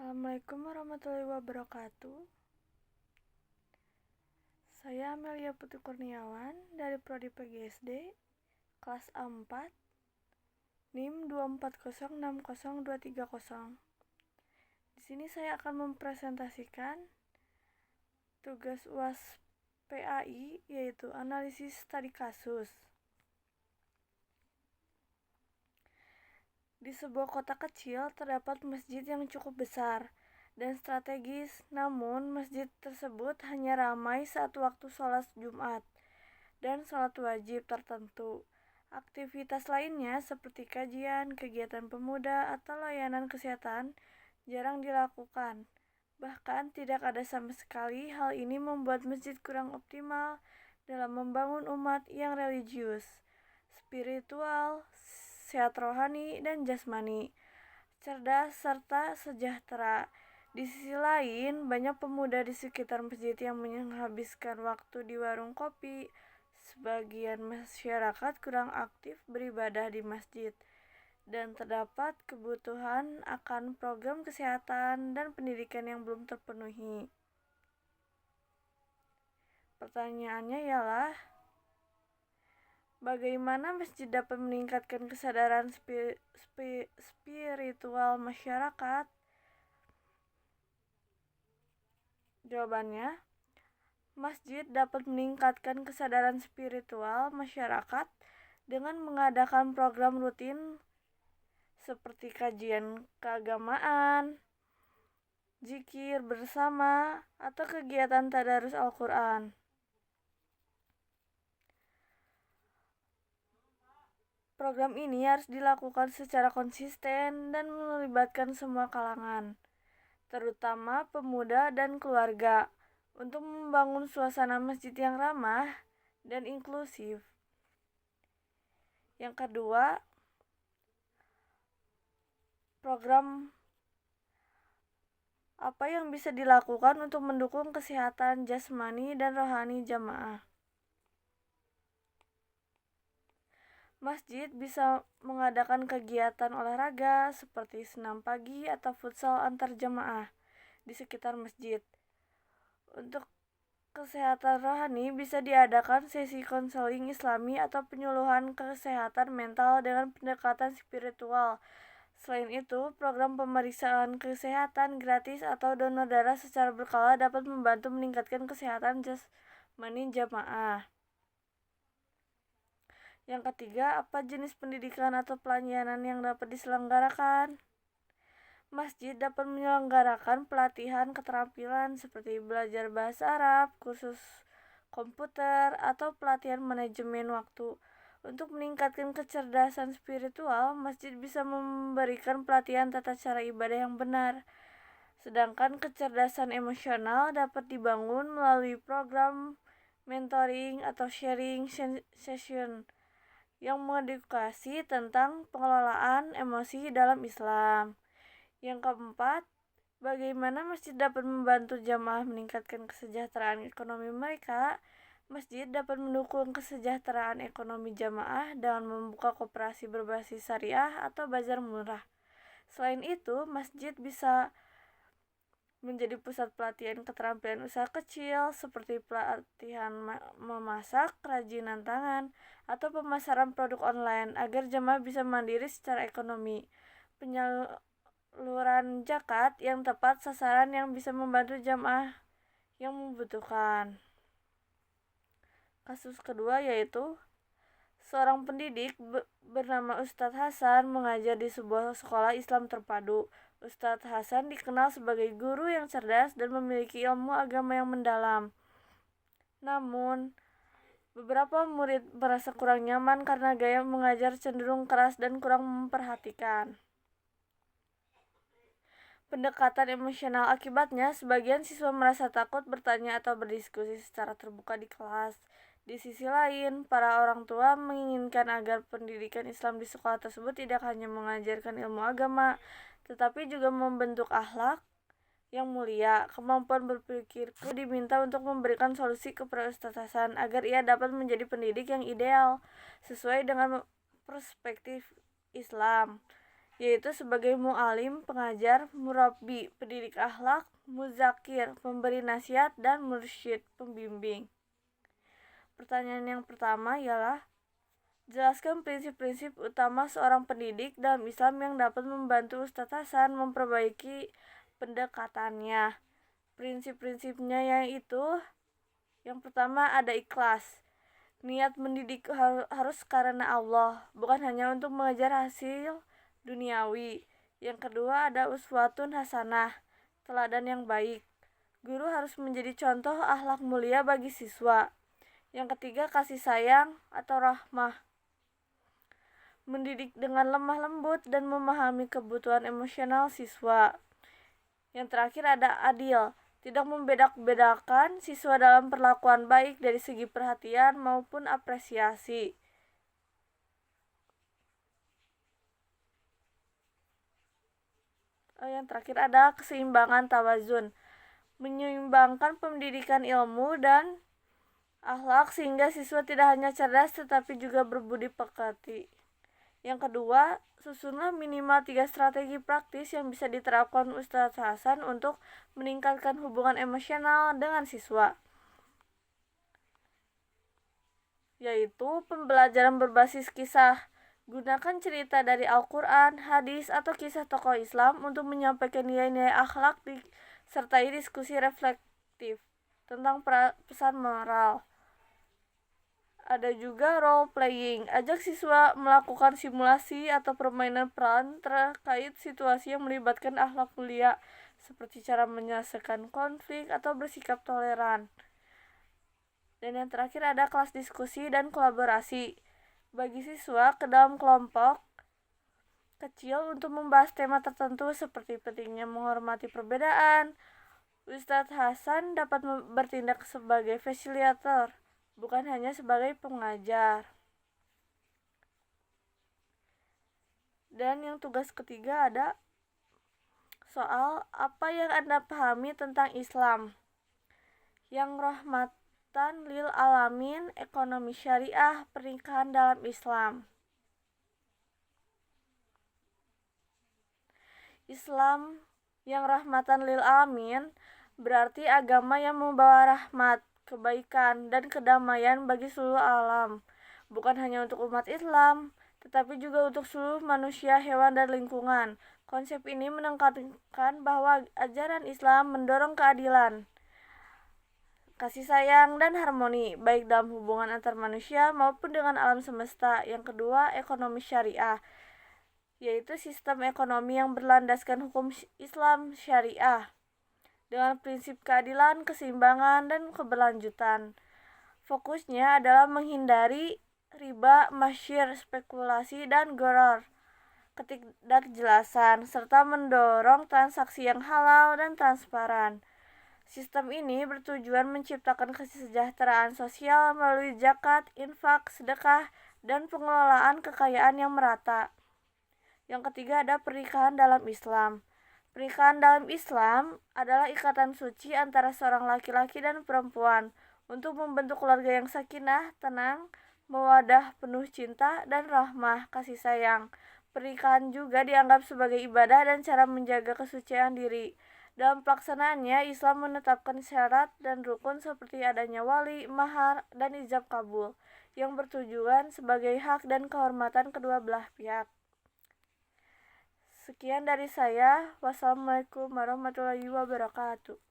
Assalamualaikum warahmatullahi wabarakatuh. Saya Amelia Putri Kurniawan dari Prodi PGSD kelas A4 NIM 240600230. Di sini saya akan mempresentasikan tugas UAS PAI, yaitu analisis studi kasus. Di sebuah kota kecil terdapat masjid yang cukup besar dan strategis, namun masjid tersebut hanya ramai saat waktu sholat Jumat dan sholat wajib tertentu. Aktivitas lainnya seperti kajian, kegiatan pemuda, atau layanan kesehatan jarang dilakukan. Bahkan tidak ada sama sekali. Hal ini membuat masjid kurang optimal dalam membangun umat yang religius, spiritual, sehat rohani dan jasmani, cerdas serta sejahtera. Di sisi lain, banyak pemuda di sekitar masjid yang menghabiskan waktu di warung kopi. Sebagian masyarakat kurang aktif beribadah di masjid, dan terdapat kebutuhan akan program kesehatan dan pendidikan yang belum terpenuhi. Pertanyaannya ialah, bagaimana masjid dapat meningkatkan kesadaran spiritual masyarakat? Jawabannya, masjid dapat meningkatkan kesadaran spiritual masyarakat dengan mengadakan program rutin seperti kajian keagamaan, zikir bersama, atau kegiatan tadarus Al-Quran. Program ini harus dilakukan secara konsisten dan melibatkan semua kalangan, terutama pemuda dan keluarga, untuk membangun suasana masjid yang ramah dan inklusif. Yang kedua, program apa yang bisa dilakukan untuk mendukung kesehatan jasmani dan rohani jamaah? Masjid bisa mengadakan kegiatan olahraga seperti senam pagi atau futsal antar jamaah di sekitar masjid. Untuk kesehatan rohani bisa diadakan sesi konseling Islami atau penyuluhan kesehatan mental dengan pendekatan spiritual. Selain itu, program pemeriksaan kesehatan gratis atau donor darah secara berkala dapat membantu meningkatkan kesehatan jasmani jamaah. Yang ketiga, apa jenis pendidikan atau pelayanan yang dapat diselenggarakan? Masjid dapat menyelenggarakan pelatihan keterampilan seperti belajar bahasa Arab, kursus komputer, atau pelatihan manajemen waktu. Untuk meningkatkan kecerdasan spiritual, masjid bisa memberikan pelatihan tata cara ibadah yang benar. Sedangkan kecerdasan emosional dapat dibangun melalui program mentoring atau sharing session yang mengedukasi tentang pengelolaan emosi dalam Islam. Yang keempat, bagaimana masjid dapat membantu jamaah meningkatkan kesejahteraan ekonomi mereka? Masjid dapat mendukung kesejahteraan ekonomi jamaah dengan membuka koperasi berbasis syariah atau bazar murah. Selain itu, masjid bisa menjadi pusat pelatihan keterampilan usaha kecil seperti pelatihan memasak, kerajinan tangan, atau pemasaran produk online agar jemaah bisa mandiri secara ekonomi. Penyaluran zakat yang tepat sasaran yang bisa membantu jemaah yang membutuhkan. Kasus kedua yaitu seorang pendidik bernama Ustadz Hasan mengajar di sebuah sekolah Islam terpadu. Ustadz Hasan dikenal sebagai guru yang cerdas dan memiliki ilmu agama yang mendalam. Namun, beberapa murid merasa kurang nyaman karena gaya mengajar cenderung keras dan kurang memperhatikan pendekatan emosional. Akibatnya, sebagian siswa merasa takut bertanya atau berdiskusi secara terbuka di kelas. Di sisi lain, para orang tua menginginkan agar pendidikan Islam di sekolah tersebut tidak hanya mengajarkan ilmu agama, tetapi juga membentuk akhlak yang mulia. Kemampuan berpikirku diminta untuk memberikan solusi kepada Ustadz Hasan agar ia dapat menjadi pendidik yang ideal sesuai dengan perspektif Islam. yaitu sebagai mu'alim, pengajar, murabbi, pendidik akhlak, muzakir, pemberi nasihat, dan mursyid, pembimbing. Pertanyaan yang pertama ialah, jelaskan prinsip-prinsip utama seorang pendidik dalam Islam yang dapat membantu Ustadz Hasan memperbaiki pendekatannya. Prinsip-prinsipnya yaitu, yang pertama ada ikhlas. Niat mendidik harus karena Allah, bukan hanya untuk mengejar hasil duniawi. Yang kedua ada uswatun hasanah, teladan yang baik. Guru harus menjadi contoh akhlak mulia bagi siswa. Yang ketiga kasih sayang atau rahmah, mendidik dengan lemah lembut dan memahami kebutuhan emosional siswa. Yang terakhir ada adil, tidak membeda-bedakan siswa dalam perlakuan baik dari segi perhatian maupun apresiasi. Yang terakhir ada keseimbangan tawazun, menyeimbangkan pendidikan ilmu dan akhlak sehingga siswa tidak hanya cerdas tetapi juga berbudi pekerti. Yang kedua, susunlah minimal 3 strategi praktis yang bisa diterapkan Ustadz Hasan untuk meningkatkan hubungan emosional dengan siswa, yaitu pembelajaran berbasis kisah. Gunakan cerita dari Al-Quran, hadis, atau kisah tokoh Islam untuk menyampaikan nilai-nilai akhlak sertai diskusi reflektif tentang pesan moral. Ada juga role playing, ajak siswa melakukan simulasi atau permainan peran terkait situasi yang melibatkan akhlak mulia, seperti cara menyelesaikan konflik atau bersikap toleran. Dan yang terakhir ada kelas diskusi dan kolaborasi. Bagi siswa ke dalam kelompok kecil untuk membahas tema tertentu seperti pentingnya menghormati perbedaan. Ustadz Hasan dapat bertindak sebagai fasilitator, bukan hanya sebagai pengajar. Dan yang tugas ketiga ada soal apa yang Anda pahami tentang Islam. Yang rahmatan lil alamin, ekonomi syariah, pernikahan dalam Islam. Islam yang rahmatan lil alamin berarti agama yang membawa rahmat, kebaikan, dan kedamaian bagi seluruh alam, bukan hanya untuk umat Islam, tetapi juga untuk seluruh manusia, hewan, dan lingkungan. Konsep ini menekankan bahwa ajaran Islam mendorong keadilan, kasih sayang, dan harmoni, baik dalam hubungan antar manusia maupun dengan alam semesta. Yang kedua, ekonomi syariah, yaitu sistem ekonomi yang berlandaskan hukum Islam syariah dengan prinsip keadilan, keseimbangan, dan keberlanjutan. Fokusnya adalah menghindari riba, masyir, spekulasi, dan gharar, ketidakjelasan, serta mendorong transaksi yang halal dan transparan. Sistem ini bertujuan menciptakan kesejahteraan sosial melalui zakat, infak, sedekah, dan pengelolaan kekayaan yang merata. Yang ketiga ada pernikahan dalam Islam. Pernikahan dalam Islam adalah ikatan suci antara seorang laki-laki dan perempuan untuk membentuk keluarga yang sakinah, tenang, mawaddah, penuh cinta, dan rahmah, kasih sayang. Pernikahan juga dianggap sebagai ibadah dan cara menjaga kesucian diri. Dalam pelaksanaannya, Islam menetapkan syarat dan rukun seperti adanya wali, mahar, dan ijab kabul, yang bertujuan sebagai hak dan kehormatan kedua belah pihak. Sekian dari saya. Wassalamualaikum warahmatullahi wabarakatuh.